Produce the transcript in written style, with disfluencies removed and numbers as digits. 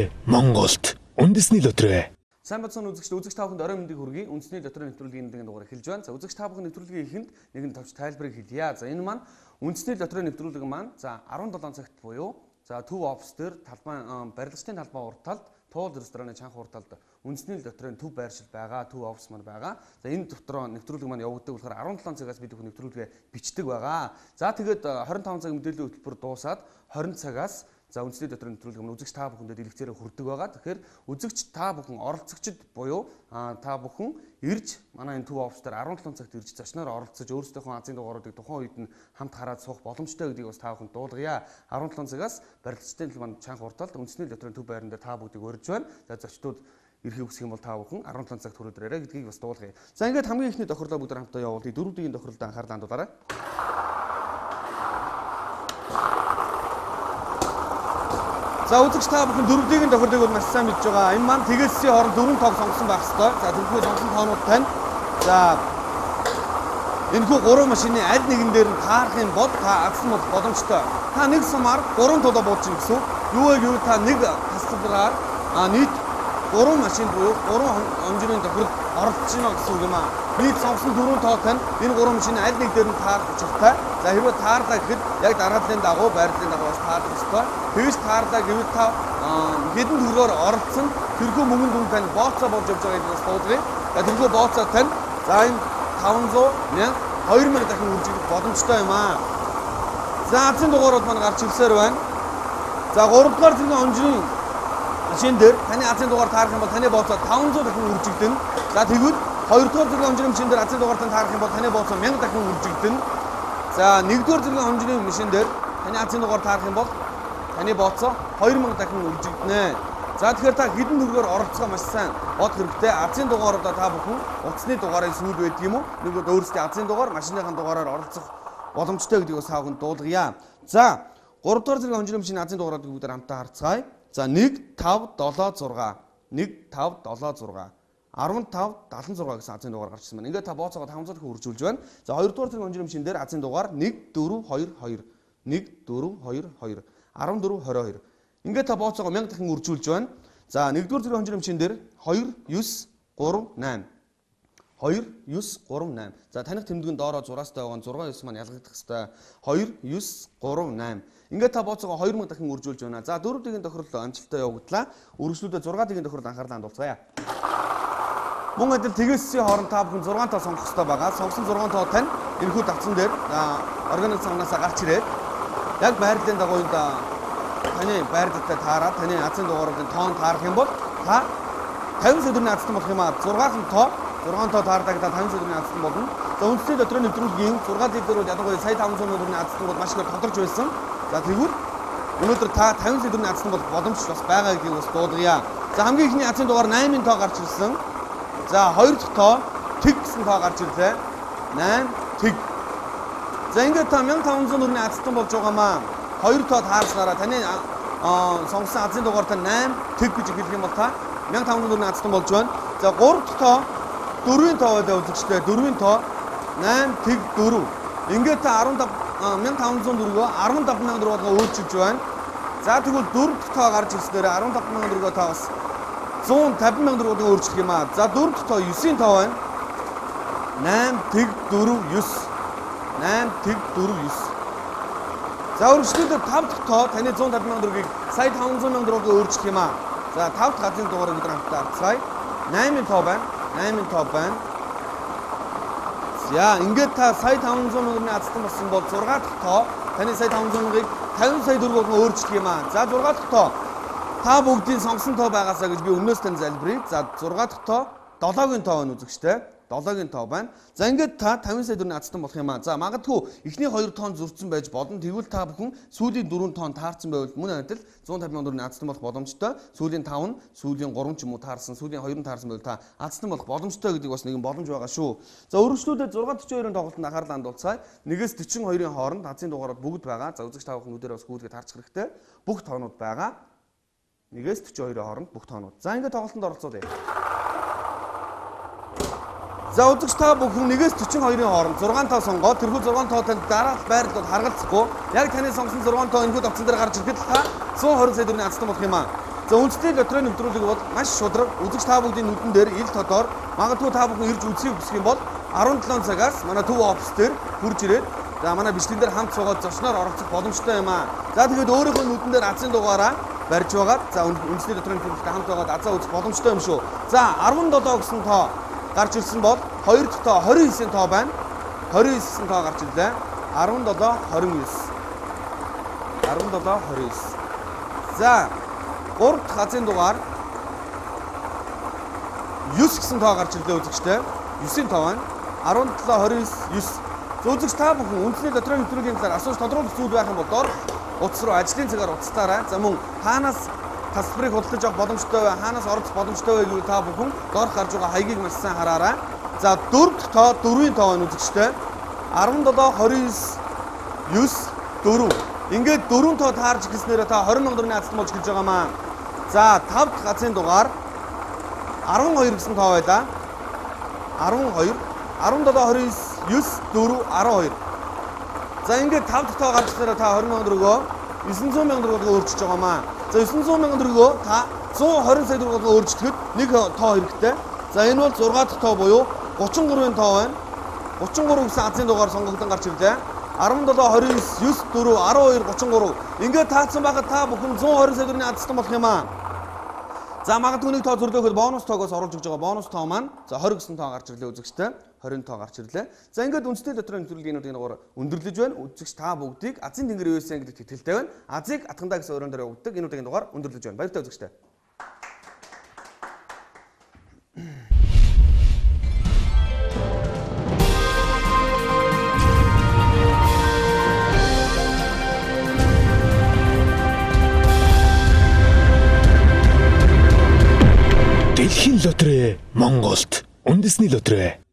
Үнэхээр Монголд үндэсний лотерей. Сайн бацхан үзэгч та бүхэнд орой мэндийг хүргэе. Үндэсний лотерей нэвтрүүлгийн нэгэн дугаар эхэлж байна. За үзэгч та бүхэн нэвтрүүлгийн эхэнд нэгэн товч тайлбарыг хэлье. За энэ маань үндэсний лотерей нэвтрүүлэг маань за 17 цагт буюу за Төв офс дээр талбай барилгачдын талбай урд талд Туул рестораны чанга урд талд үндэсний лотерейн төв байршил байгаа, Төв офс маань байгаа. За энэ дотроо нэвтрүүлэг маань явагддаг болохоор 17 цагаас бид бүхэн нэвтрүүлгээ бичдэг байгаа. За тэгээд 25 цаг мэдээллийн хөтөлбөр дуусаад 20 цагаас за үндэсний лотерейн нэвтрүүлэг маань үзэгч та бүхэндээ дэлгэцээрээ хүрдэг байгаа. Тэгэхээр үзэгч та бүхэн оролцогчд буюу та бүхэн ирж манай энэ Төв офс дээр 17 цагт ирж зочноор оролцож өөрсдийнхөө азийн дугааруудыг тухайн үед нь хамт хараад суух боломжтой гэдгийг бас та бүхэнд дуулгая. 17 цагаас барилгачдын талбай чанга урд талд үндэсний лотерейн төв байран дээр та бүгдийг урьж байна. За зочдод ирэхийг хүсэх юм бол та бүхэн 17 цагт хүрээд ирээрэй гэдгийг бас дуулгая. За ингээд хамгийн ихний тохирлоо бүгд хамтдаа явуулъя. Дөрөвдүгийн тохирлолд анхаарлаа хандуулаарай. За үзэгч та бүхэн дөрөвдүгийн тохирлыг маш сайн мэдж байгаа. Энэ маань тэгээсийн хооронд дөрвөн тоог сонгосон байх ёстой. За тэрхүү сонгосон тоонууд тань. За энэхүү гурван машины аль нэгэн дээр нь таарах юм бол та авсан бол боломжтой. Та нэг сумаар 3 тулаа буудчих гэсэн. Юу вэ гэвэл та нэг тасалбараар нийт 3 машин буюу 3 хонжирын тохирол оролцож байна гэсэн үг юм аа. Нийт сонгосон 4 тоо тань энэ 3 машины аль нэг дээр нь таарах учиртай. За хэрвээ таарлаа гэхэд яг даргааллын дагуу байрлалын дагуу бас таарлах ёстой. Тэгж таарлаа гэвэл та хэдэн төгрөгөөр оролцсон тэрхүү мөнгөнд дүн тань бооцоо болж явж байгаа гэдгээс дуудгая. За тэрхүү бооцоо тань за энэ 500, 1000, 2000 дахин үржих боломжтой юм аа. За азийн дугаарууд маань гарч ирсээр байна. За 3 дугаар зэргийн хонжирын машин дээр таны азийн дугаар таарах юм бол таны бооцоо 500 дахин үржигдэн. За тэгвэл 2 дугаар зэргийн хонжирын машин дээр азийн дугаар таарах юм бол таны бооцоо 1000 дахин үржигдэн. За 1 дугаар зэргийн хонжирын машин дээр таны азийн дугаар таарах юм бол таны бооцоо 2000 дахин үржигдэнэ. За тэгэхээр та хэдэн төгрөгөөр оролцохоо маш сайн бодох хэрэгтэй. Азийн дугааруудаа та бүхэн утасны дугаарыг сүүл байдаг юм уу? Нэгд өөрсдийн азийн дугаар, машиныхаа дугаараар оролцох боломжтой гэдгийг бас та бүхэнд дуулгая. За 3 дугаар зэргийн хонжирын машины азийн дугааруудыг бүгд хамтдаа харцгаая. За 1 5 7 6 1 5 7 6 15 76 гэсэн азийн дугаар гарчсан байна. Ингээд та бооцоогоо 500 дахин үржүүлж байна. За 2 дугаар зэргийн хонжирын машин дээр азийн дугаар 1 4 2 2 1 4 2 2 14 22. Ингээд та бооцоогоо 1000 дахин үржүүлж байна. За 1 дугаар зэргийн хонжирын машин дээр 2 9 3 8 2 9 3 8. За таних тэмдэг нь доороо 6-тай байгаа 6 9 маань ялгагдах хэвээр 2 9 3 8. Ингээд та бооцоогоо 2000 дахин үржүүлж байна. За 4 дэх тохирлоо амжилттай явагдлаа. Үргэлжлүүлээ 6 дэх тохирлоо анхаарлаа хандуулцгаая. Мөн адил тэгээсийн хооронд та бүхэн 6 тоо сонгох хэрэгтэй байгаа. Сонгосон 6 тоо тань энэхүү давцсан дээр органик санаасаа гарч ирээд яг байрлалын дагуу энэ таны байрлалтай таараад таны азийн дугааруудын тоон таарах юм бол та 50 сая төгрөгийн азтан болох юм аа. 6 тоо таарлаа та 50 сая төгрөгийн азтан болно. За үндэсний лотерей нэвтрүүлгийн 6 дээгүүр ялангуяа сая 500 төгрөгийн азтан маш их тодорч байсан. За тэгвэл өнөөдөр та 50 сая төгрөгийн азтан болох боломж бас байгаа гэдгийг бас дуулгая. За хамгийн ихний азийн дугаар 8000 тоо гарч ирсэн. За 2 дахь тоо тэг гэсэн тоо гарч ирлээ. 8 тэг. За ингээд та 1500 төгрөгийн азтан болж байгаамаа. 2 тоо таарснараа таны сонгосон азийн дугаар та 8 тэг гэж хэлэх юм бол та 1500 төгрөгийн азтан болж байна. За 3 дахь тоо 4-ийн тоо байлаа үзэгчтэй. 4-ийн тоо 8 тэг 4. Ингээд та 1500 төгрөгөө 15000 төгрөгөөр өөрчилж байна. За тэгвэл 4 дахь тоо гарч ирснээр 15000 төгрөгөө та бас 150,000 төгрөгөөр өөрчлөх юм аа. За 4 дахь тоо 9-ийн тоо байна. 8 тэг 4 9. 8 тэг 4 9. За үргэлжлүүлээ 5 дахь тоо таны 150,000 төгрөгийг сая 500,000 төгрөгөөр өөрчлөх юм аа. За 5 дахь азийн дугаарыг бид хамтдаа харцгаая. 8-ийн тоо байна. 8-ийн тоо байна. За ингээд та сая 500,000 төгрөгийн азтан болсон бол 6 дахь тоо таны сая 500,000-ыг 50 сая төгрөгөөр өөрчлөх юм аа. За 6 дахь тоо та бүгдийн сонгосон тоо байгаасаа гэж би өмнөөс тань залбирая. За 6 дахь тоо 7-гийн тоо байна үзэгчтэй. 7-гийн тоо байна. За ингээд та 50 сая төгрөгийн азтан болох юм аа. За магадгүй эхний 2 тоон зөрчсөн байж болно. Тэгвэл та бүхэн сүүлийн 4 тоон таарсан байвал мөн адил 150,000 төгрөгийн азтан болох боломжтой. Сүүлийн 5 нь, сүүлийн 3 ч юм уу таарсан, сүүлийн 2 нь таарсан байвал та азтан болох боломжтой гэдэг бас нэгэн боломж байгаа шүү. За өргөжлүүлээд 642-ын тоглолтод анхаарлаа хандуулцгаая. 1-с 42-ын хооронд азийн дугаарууд бүгд байгаа. За үзэгч та бүхэн нүдээр бас гүйлгээд харчих хэрэгтэй. Бүх тоонууд байгаа. 1-с 42-ын хооронд бүх тоонууд. За ингээд тоглолтод оролцоолъё. За үзэгч та бүхэн 1-с 42-ын хооронд 6 тоо сонгоод тэрхүү 6 тоо танд дараах байрлалд харгалзахгүй яг таны сонгосон 6 тоо энэхүү давцсан дээр гарч ирэхэд та 120 сая төгрөгийн азтан болох юм аа. За үндэсний лотерейн нэвтрүүлэг бол маш шударга. Үзэгч та бүгдийн нүдэн дээр ил тодор магадгүй та бүхэн ирж үзхийг хүсэх юм бол 17 цагаас манай төв офис дээр хурж ирээд за манай бичлэгэн дээр хамт суугаад зочноор оролцох боломжтой юм аа. За тэгээд өөрийнхөө нүдэн дээр азын дугаараа барьж байгаа. За үндэсний лотерейн нэвтрүүлэгт хамт байгаад азаа үзэх боломжтой юм шүү. За 17 гэсэн тоо гарч ирсэн бол 2 дахь тоо 29-ийн тоо байна. 29-ийн тоо гарч ирлээ. 17 29. 17 29. За 3 дахь азын дугаар 9 гэсэн тоо гарч ирлээ үзэгчтэй. 9-ийн тоо байна. 17 29 9. Үзэгч та бүхэн үндэсний лотерейн нэвтрүүлгийн талаар асууж тодруулах зүйл байх юм бол доор утас руу ажлын цагаар утастаарай. За мөн хаанаас тасалбарыг худалдаж авах боломжтой вэ? Хаанаас оролцох боломжтой вэ гэвэл та бүхэн доорх гарч байгаа хаягийг маш сайн хараарай. За 4 дахь тоо 4-ийн тоо байна үзэгчтэй. 17 29 9 4. Ингээд 4 тоо таарж эхэлснээр та 20,000 төгрөгийн азалт болж эхэлж байгаамаа. За 5 дахь азын дугаар 12 гэсэн тоо байлаа. 12 17 29 9 4 12. За ингээд 5 дахь тоо гарч ирэхээр та 20,000 төгрөгөө 900,000 төгрөгөөр өөрчилж байгаамаа. За 900,000 төгрөгөө та 120 сая төгрөгөөр өөрчилөхөд нэг тоо хэрэгтэй. За энэ бол 6 дахь тоо буюу 33-ын тоо байна. 33 гэсэн азын дугаар сонгогдсон гарч ирлээ. 17 29 9 4 12 33. Ингээд таацсан байхад та бүхэн 120 сая төгрөгийн азалт болох юм аа. За магадгүй нэг тоо зөвлөөхөд бонус тоогоос оруулж өгж байгаа бонус тоо маань за 20 гэсэн тоо гарч ирлээ үзэгчтэй. 20 тоо гарч ирлээ. За ингээд үндэсний лотерейн нэвтрүүлгийн дугаар өндөрлөж байна. Үзэгч та бүгдийг азийн тэнгэр USA гэдэгт итгэлтэй байна. Азийг атгандаа гэсэн өрөөнд дээр явагддаг энэ удаагийн дугаар өндөрлөж байна. Баяртай үзэгчтэй. Дэлхийн лотерей Монголд үндэсний лотерей